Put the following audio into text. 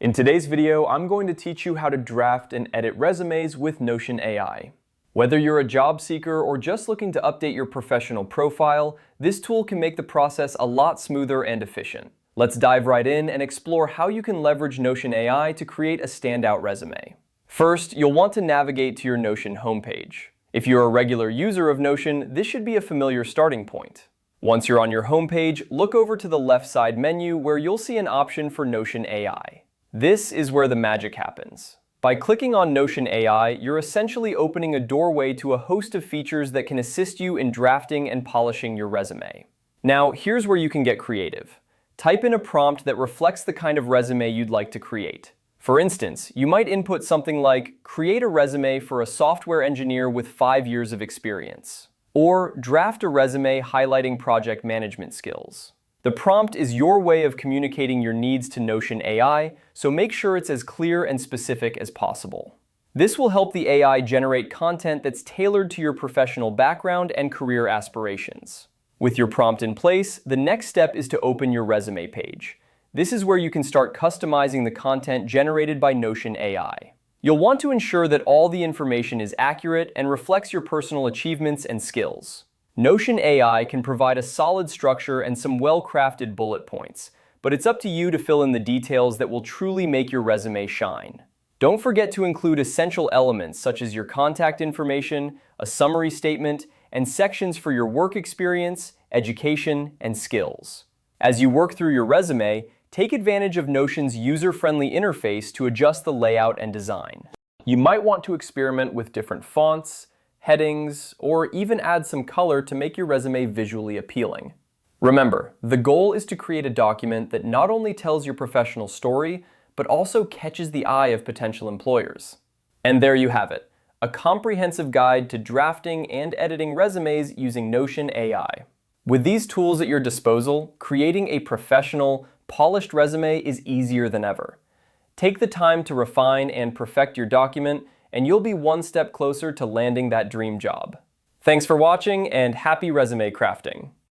In today's video, I'm going to teach you how to draft and edit resumes with Notion AI. Whether you're a job seeker or just looking to update your professional profile, this tool can make the process a lot smoother and efficient. Let's dive right in and explore how you can leverage Notion AI to create a standout resume. First, you'll want to navigate to your Notion homepage. If you're a regular user of Notion, this should be a familiar starting point. Once you're on your homepage, look over to the left side menu where you'll see an option for Notion AI. This is where the magic happens. By clicking on Notion AI, you're essentially opening a doorway to a host of features that can assist you in drafting and polishing your resume. Now, here's where you can get creative. Type in a prompt that reflects the kind of resume you'd like to create. For instance, you might input something like, "Create a resume for a software engineer with 5 years of experience," or "Draft a resume highlighting project management skills." The prompt is your way of communicating your needs to Notion AI, so make sure it's as clear and specific as possible. This will help the AI generate content that's tailored to your professional background and career aspirations. With your prompt in place, the next step is to open your resume page. This is where you can start customizing the content generated by Notion AI. You'll want to ensure that all the information is accurate and reflects your personal achievements and skills. Notion AI can provide a solid structure and some well-crafted bullet points, but it's up to you to fill in the details that will truly make your resume shine. Don't forget to include essential elements such as your contact information, a summary statement, and sections for your work experience, education, and skills. As you work through your resume, take advantage of Notion's user-friendly interface to adjust the layout and design. You might want to experiment with different fonts, headings, or even add some color to make your resume visually appealing. Remember, the goal is to create a document that not only tells your professional story, but also catches the eye of potential employers. And there you have it, a comprehensive guide to drafting and editing resumes using Notion AI. With these tools at your disposal, creating a professional, polished resume is easier than ever. Take the time to refine and perfect your document, and you'll be one step closer to landing that dream job. Thanks for watching, and happy resume crafting!